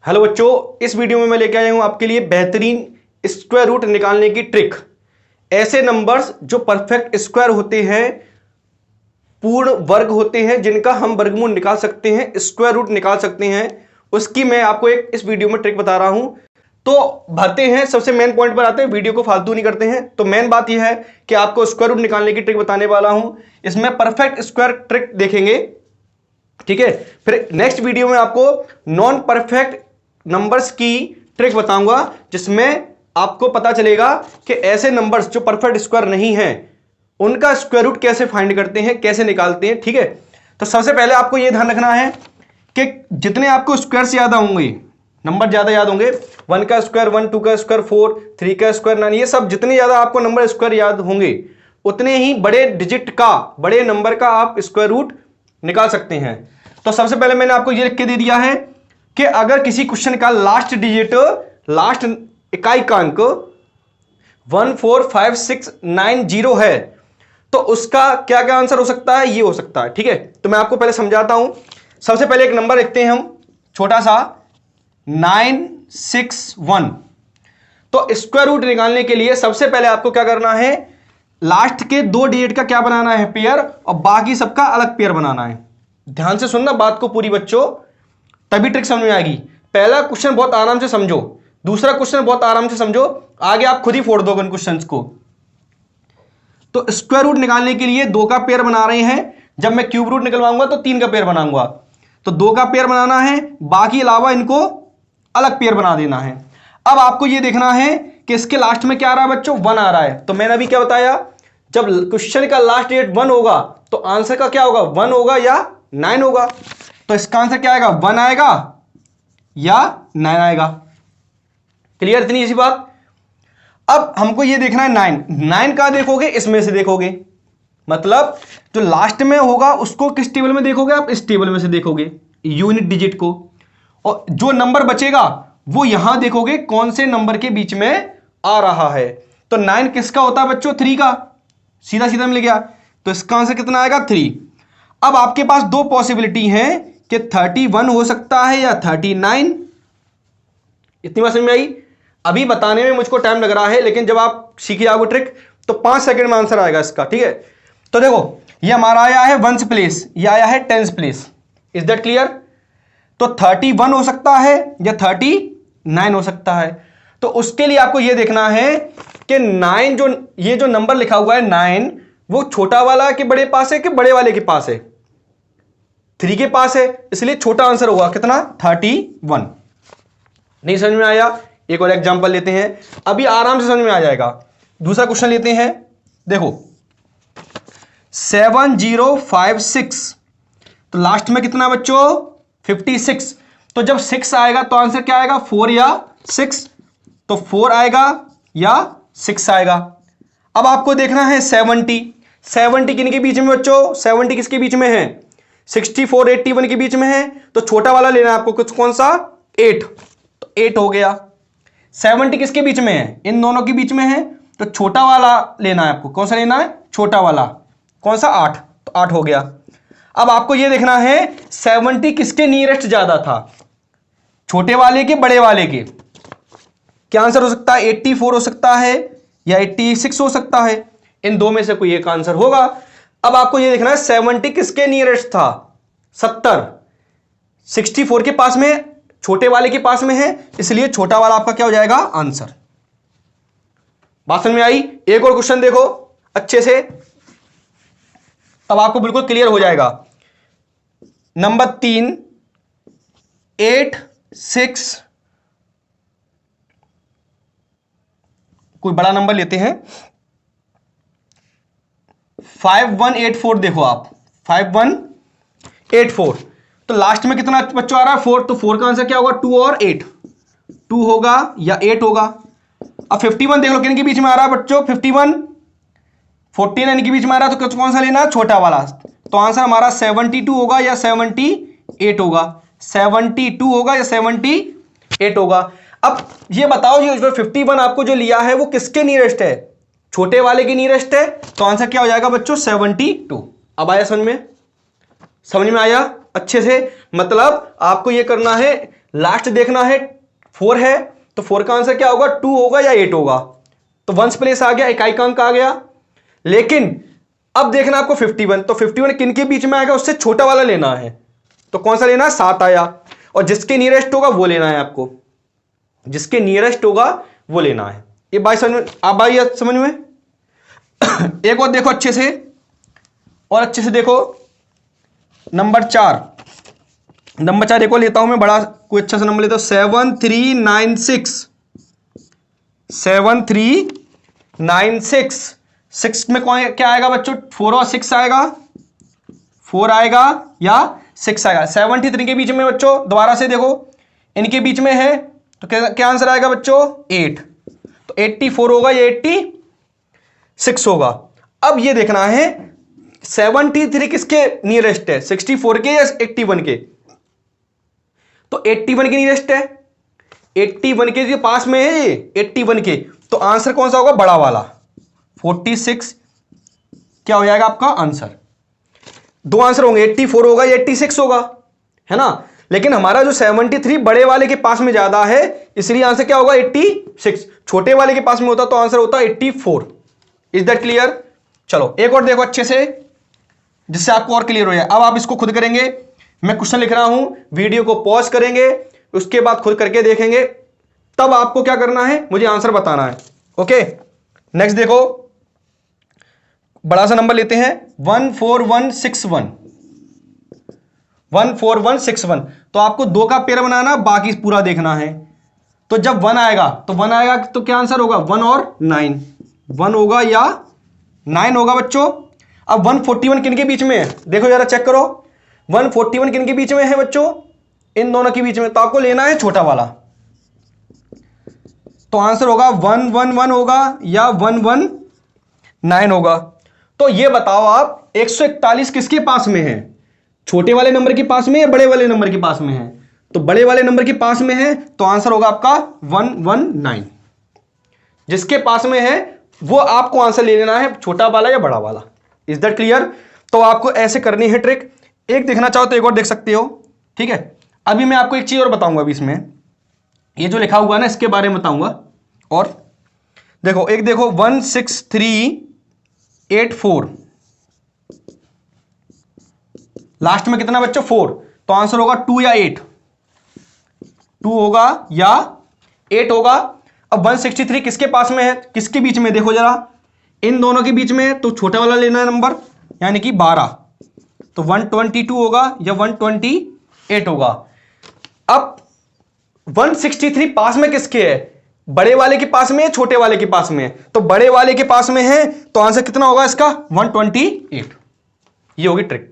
Hello बच्चों, इस video में मैं लेके आया हूं आपके लिए बेहतरीन स्क्वायर रूट निकालने की ट्रिक। ऐसे नंबर्स जो परफेक्ट स्क्वायर होते हैं, पूर्ण वर्ग होते हैं, जिनका हम वर्गमूल निकाल सकते हैं, स्क्वायर रूट निकाल सकते हैं, उसकी मैं आपको एक इस वीडियो में ट्रिक बता रहा हूं। तो भरते हैं, सबसे मेन पॉइंट पर आते हैं, वीडियो को फालतू नहीं करते हैं। तो मेन बात यह है कि आपको स्क्वायर रूट निकालने की ट्रिक बताने वाला हूं। इसमें परफेक्ट स्क्वायर ट्रिक देखेंगे, ठीक है। फिर नेक्स्ट वीडियो में आपको नॉन परफेक्ट नंबर्स की ट्रिक बताऊंगा, जिसमें आपको पता चलेगा कि ऐसे नंबर्स जो परफेक्ट स्क्वायर नहीं हैं, उनका स्क्वायर रूट कैसे फाइंड करते हैं, कैसे निकालते हैं, ठीक है। तो सबसे पहले आपको यह ध्यान रखना है कि जितने आपको स्क्वायर से ज्यादा होंगे, नंबर ज्यादा याद होंगे, 1 का स्क्वायर 1, 2 का स्क्वायर 4, 3 का स्क्वायर 9, ये सब जितने ज्यादा आपको नंबर स्क्वायर याद होंगे, उतने ही बड़े डिजिट का, बड़े नंबर का आप स्क्वायर रूट निकाल सकते हैं। तो सबसे पहले मैंने आपको ये लिख के दे दिया है कि अगर किसी क्वेश्चन का लास्ट डिजिट, लास्ट इकाई का अंक 14569 है, तो उसका क्या क्या आंसर हो सकता है, ये हो सकता है, ठीक है। तो मैं आपको पहले समझाता हूं। सबसे पहले एक नंबर लिखते हैं हम, छोटा सा 961। तो स्क्वायर रूट निकालने के लिए सबसे पहले आपको क्या करना है, लास्ट के 2 डिजिट का क्या बनाना है, पेयर, और बाकी सबका अलग पेयर बनाना है। ध्यान से सुनना बात को पूरी बच्चों, तभी ट्रिक समझ में आएगी। पहला क्वेश्चन बहुत आराम से समझो, दूसरा क्वेश्चन बहुत आराम से समझो, आगे आप खुद ही फोड़ दोगे उन क्वेश्चंस को। तो स्क्वायर रूट निकालने के लिए 2 का पेयर बना रहे हैं। जब मैं क्यूब रूट निकलवाऊंगा तो 3 का पेयर बनाऊंगा। तो 2 का पेयर बनाना है, बाकी अलावा इनको अलग पेयर बना देना है। अब आपको यह देखना है कि इसके लास्ट में क्या आ रहा है बच्चों, 1 आ रहा है। तो मैंने अभी क्या बताया, जब क्वेश्चन का लास्ट डिजिट 1 होगा तो आंसर का क्या होगा, 1 होगा या 9 होगा। तो इसका आंसर क्या आएगा, 1 आएगा या 9 आएगा। क्लियर, इतनी इसी बात। अब हमको ये देखना है 9 का देखोगे, इसमें से देखोगे, मतलब जो लास्ट में होगा उसको किस टेबल में देखोगे आप, इस टेबल में से देखोगे यूनिट डिजिट को, और जो नंबर बचेगा वो यहां देखोगे कौन से नंबर के बीच में आ रहा है। तो 9 किसका होता है बच्चों, 3 का, सीधा सीधा मिल गया। तो इसका आंसर कितना आएगा, 3। अब आपके पास 2 पॉसिबिलिटी हैं कि 31 हो सकता है या 39। इतनी बात समझ में आई। अभी बताने में मुझको टाइम लग रहा है, लेकिन जब आप सीखिए आपको ट्रिक तो 5 सेकंड में आंसर आएगा इसका, ठीक है। तो देखो, ये हमारा आया है 1th प्लेस, ये आया है 10th place. Is that clear. तो 31 हो सकता है या 39 हो सकता है। तो उसके लिए आपको यह देखना है कि 9, जो ये जो नंबर लिखा हुआ है 9, वो छोटा वाला के बड़े पास है कि बड़े वाले के पास है, 3 के पास है, इसलिए छोटा आंसर होगा कितना, 31। नहीं समझ में आया, एक और एग्जांपल लेते हैं, अभी आराम से समझ में आ जाएगा। दूसरा क्वेश्चन लेते हैं, देखो 7056, तो लास्ट में कितना बच्चों, 56। तो जब 6 आएगा तो आंसर क्या आएगा, 4 या 6। तो 4 आएगा या 6 आएगा। अब आपको देखना है 70 किन के बीच में बच्चों, 70 किसके बीच में है, 64 81 के बीच में है। तो छोटा वाला लेना है आपको, कुछ कौन सा, 8। तो 8 हो गया। 70 किसके बीच में है, इन दोनों के बीच में है। तो छोटा वाला लेना है आपको, कौन सा लेना है, छोटा वाला, कौन सा, 8। तो 8 हो गया। अब आपको यह देखना है 70 किसके नियरेस्ट ज्यादा था, छोटे वाले के, बड़े वाले के। क्या आंसर हो सकता है, 84 हो सकता है या 86 हो सकता है, इन दो में से कोई एक आंसर होगा। अब आपको यह देखना है 70 किसके नियरेस्ट था, 70, 64 के पास में, छोटे वाले के पास में है, इसलिए छोटा वाला आपका क्या हो जाएगा, आंसर। बात समझ में आई। एक और क्वेश्चन देखो अच्छे से, तब आपको बिल्कुल क्लियर हो जाएगा। नंबर 3, 8 6, कोई बड़ा नंबर लेते हैं, 5184। देखो आप 5184, तो लास्ट में कितना बच्चों आ रहा है, 4। तो 4 का आंसर क्या होगा, 2 और 8, 2 होगा या 8 होगा। अब 51 देख लो किन के बीच में आ रहा है बच्चों, 51 49 के बीच में आ रहा है। तो कौन सा लेना है, छोटा वाला। तो आंसर हमारा 72 होगा या 78 होगा, 72 होगा या 78 होगा। अब ये बताओ, ये जो 51 आपको जो लिया है वो किसके नियरेस्ट है, छोटे वाले के नियरेस्ट है। तो आंसर क्या हो जाएगा बच्चों, 72। अब आया समझ में, समझ में आया अच्छे से। मतलब आपको ये करना है, लास्ट देखना है 4 है, तो 4 का आंसर क्या होगा, 2 होगा या 8 होगा। तो वंस प्लेस आ गया, इकाई का अंक आ गया। लेकिन अब देखना आपको 51, तो 51 किन के बीच में आएगा, उससे छोटा वाला लेना है। तो कौन सा लेना है, 7 आया, और जिसके नियरेस्ट होगा वो लेना है आपको, जिसके नियरेस्ट होगा वो लेना है। ये बात समझ में, आप भाई समझ में। एक और देखो अच्छे से, और अच्छे से देखो नंबर 4। नंबर 4 देखो, लेता हूं मैं बड़ा कोई अच्छा सा नंबर लेता हूं, 7396। 7396, 6 में कौन क्या आएगा बच्चों, 4 और 6 आएगा, 4 आएगा या 6 आएगा। 73 के बीच में बच्चों दोबारा से देखो, इनके बीच में है, तो क्या आंसर आएगा बच्चों, 8। तो 84 होगा या 86 होगा। अब ये देखना है 73 किसके नियरेस्ट है, 64 के या 81 के। तो 81 के नियरेस्ट है, 81 के जो पास में है ये 81 के, तो आंसर कौन सा होगा, बड़ा वाला 46 क्या हो जाएगा आपका आंसर। दो आंसर होंगे, 84 होगा या 86 होगा, है ना। लेकिन हमारा जो 73 बड़े वाले के पास में ज्यादा है, इसलिए आंसर क्या होगा 86। छोटे वाले के पास में होता तो आंसर होता 84। Is that clear. चलो एक और देखो अच्छे से, जिससे आपको और क्लियर हो जाए। अब आप इसको खुद करेंगे, मैं क्वेश्चन लिख रहा हूं, वीडियो को पॉज करेंगे, उसके बाद खुद करके देखेंगे, तब आपको क्या करना है, मुझे आंसर बताना है। ओके, नेक्स्ट देखो, बड़ा सा नंबर लेते हैं 14161। 14161, तो आपको 2 का पेयर बनाना, बाकी पूरा देखना है। तो जब 1 आएगा तो क्या आंसर होगा, 1 और 9, 1 होगा या 9 होगा बच्चों। अब 141 किन के बीच में है, देखो जरा चेक करो, 141 किन के बीच में है बच्चों, इन दोनों के बीच में, तो आपको लेना है छोटा वाला। तो आंसर होगा 111 होगा या 119 होगा। तो ये बताओ आप 141 किसके पास में है, छोटे वाले नंबर के पास में या बड़े वाले नंबर के पास में है। तो बड़े वाले नंबर के पास में है, तो आंसर होगा आपका 119। जिसके पास में है वो आपको आंसर ले लेना है, छोटा वाला या बड़ा वाला। Is that clear. तो आपको ऐसे करनी है ट्रिक। एक देखना चाहो तो एक और देख सकते हो, ठीक है। अभी मैं आपको एक चीज और बताऊंगा, अभी इसमें ये जो लिखा हुआ है ना, इसके बारे में बताऊंगा। और देखो, एक देखो 16384, लास्ट में कितना बच्चों, 4, तो आंसर होगा 2 या 8, 2 होगा या 8 होगा। अब 163 किसके पास में है, किसके बीच में, देखो जरा, इन दोनों के बीच में है, तो छोटा वाला लेना है नंबर, यानी कि 12, तो 122 होगा या 128 होगा। अब 163 पास में किसके है, बड़े वाले के पास में है, छोटे वाले के पास में है। तो बड़े वाले के पास में है, तो आंसर कितना होगा इसका, 128। ये होगी ट्रिक,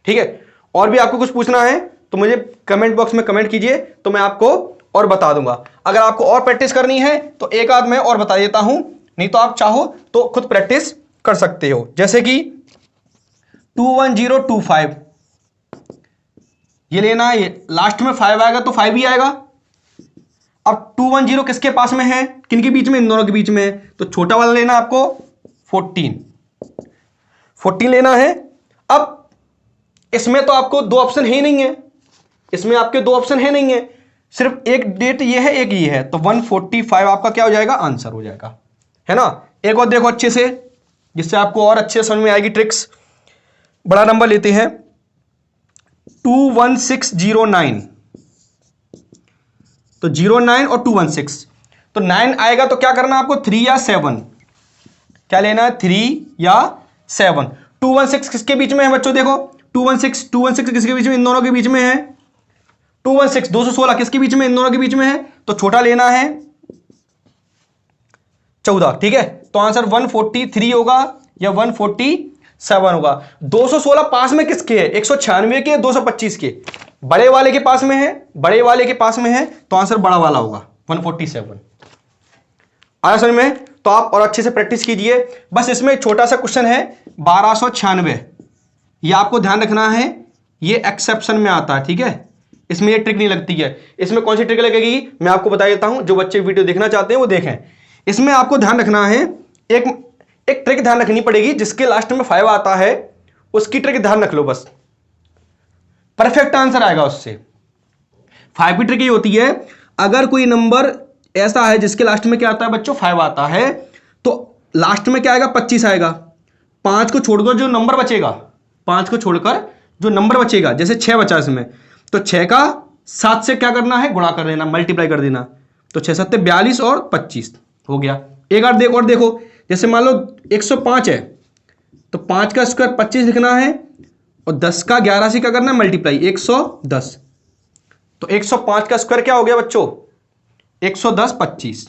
ठीक है। और भी आपको कुछ पूछना है तो मुझे कमेंट बॉक्स में कमेंट कीजिए, तो मैं आपको और बता दूंगा। अगर आपको और प्रैक्टिस करनी है तो एक आध मैं और बता देता हूं, नहीं तो आप चाहो तो खुद प्रैक्टिस कर सकते हो। जैसे कि 21025, ये लेना है, ये लास्ट में 5 आएगा तो 5 ही आएगा। अब 210 किसके पास में है, किन के बीच में, इन दोनों के बीच में है, तो छोटा वाला लेना है आपको, 14 लेना है। अब इसमें तो आपको 2 ऑप्शन है नहीं है, इसमें आपके 2 ऑप्शन है नहीं है, सिर्फ एक डेट ये है, एक ये है, तो 145 आपका क्या हो जाएगा, आंसर हो जाएगा, है ना। एक और देखो अच्छे से, जिससे आपको और अच्छे समझ में आएगी ट्रिक्स। बड़ा नंबर लेते हैं 21609, तो 09 और 216, तो 9 आएगा तो क्या करना आपको, 3 या 7, क्या लेना है, 3 या 7। 216 किसके बीच में है बच्चों, देखो 216 किसके बीच में, इन दोनों के बीच में है। 216 216 किसके बीच में, इन दोनों के बीच में है, तो छोटा लेना है 14, ठीक है। तो आंसर 143 होगा या 147 होगा। 216 पास में किसके है, 196 के, 225 के, बड़े वाले के पास में है, बड़े वाले के पास में है, तो आंसर बड़ा वाला होगा 147। आया समझ में। तो आप और अच्छे से प्रैक्टिस कीजिए। बस इसमें एक छोटा सा क्वेश्चन है 1296, ये आपको ध्यान रखना है, ये एक्सेप्शन में आता है, ठीक है। इसमें ये ट्रिक नहीं लगती है। इसमें कौन सी ट्रिक लगेगी मैं आपको बता देता हूं, जो बच्चे वीडियो देखना चाहते हैं वो देखें। इसमें आपको ध्यान रखना है, एक ट्रिक ध्यान रखनी पड़ेगी, जिसके लास्ट में 5 आता है उसकी ट्रिक ध्यान रख लो, बस परफेक्ट आंसर आएगा उससे। 5 की ट्रिक ये होती है, अगर कोई नंबर ऐसा है जिसके लास्ट में क्या आता है बच्चों 5 आता है, तो लास्ट में क्या आएगा 25 आएगा। 5 को छोड़कर जो नंबर बचेगा, 5 को छोड़कर जो नंबर बचेगा, जैसे 6 बचा इसमें, तो 6 का 7 से क्या करना है, गुणा कर देना, मल्टीप्लाई कर देना। तो 6 7 42 और 25 हो गया। एक और देखो, जैसे मान लो 105 है, तो 5 का स्क्वायर 25 लिखना है और 10 का 11 से क्या करना है, मल्टीप्लाई, 110। तो 105 का स्क्वायर क्या हो गया बच्चों, 110 25।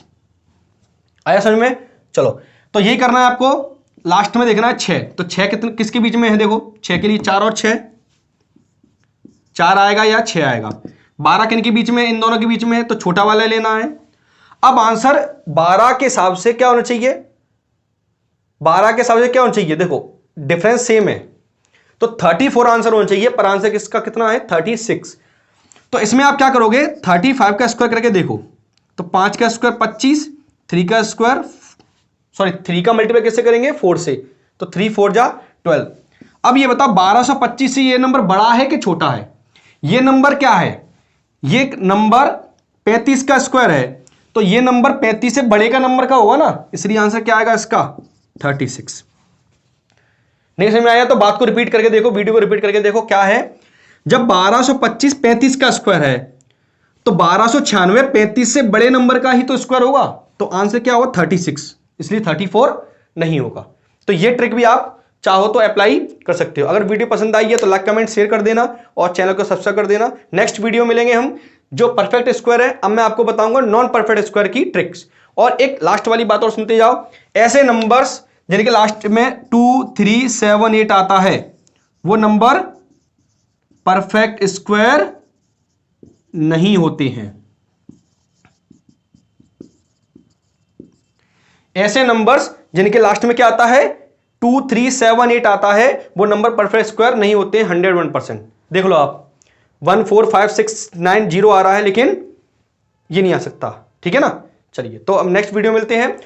आया समझ में? चलो, तो यही करना है आपको। लास्ट में देखना है 6, तो 6 कितने किसके बीच में है, देखो 6 के लिए 4 और 6, 4 आएगा या 6 आएगा। 12 किन के बीच में, इन दोनों के बीच में है, तो छोटा वाला लेना है। अब आंसर 12 के हिसाब से क्या होना चाहिए, 12 के हिसाब से क्या होना चाहिए, देखो डिफरेंस सेम है, तो 34 आंसर होना चाहिए, पर आंसर किसका कितना है, 36। तो इसमें आप क्या करोगे, 35 का स्क्वायर करके देखो, तो 5 का स्क्वायर 25, 3 का स्क्वायर, सॉरी 3 का मल्टीप्लाई कैसे करेंगे, 4 से, तो 3 4 जा 12। अब ये बताओ 1225 से ये नंबर बड़ा है कि छोटा है? ये नंबर क्या है, ये नंबर 35 का स्क्वायर है, तो ये नंबर 35 से बड़े का नंबर का होगा ना, इसलिए आंसर क्या आएगा इसका, 36। नहीं समझ में आया तो बात को रिपीट करके देखो, वीडियो को रिपीट करके देखो। क्या है, जब 1225 35 का स्क्वायर है, तो 1296 35 से बड़े नंबर का ही तो स्क्वायर होगा, तो आंसर क्या होगा 36, इसलिए 34 नहीं होगा। तो ये ट्रिक भी आप चाहो तो अप्लाई कर सकते हो। अगर वीडियो पसंद आई है तो लाइक कमेंट शेयर कर देना और चैनल को सब्सक्राइब कर देना। नेक्स्ट वीडियो मिलेंगे हम जो परफेक्ट स्क्वायर है, अब मैं आपको बताऊंगा नॉन परफेक्ट स्क्वायर की ट्रिक्स। और एक लास्ट वाली बात और सुनते जाओ, ऐसे नंबर्स जिनके लास्ट में 2 3 7 8 आता है, वो नंबर परफेक्ट स्क्वायर नहीं होते हैं। ऐसे नंबर्स जिनके लास्ट में क्या आता है, 2 3 7 8 आता है, वो नंबर परफेक्ट स्क्वायर नहीं होते 101%। देख लो आप, 1 4 5 6 9 0 आ रहा है, लेकिन ये नहीं आ सकता। ठीक है ना? चलिए, तो अब नेक्स्ट वीडियो मिलते हैं।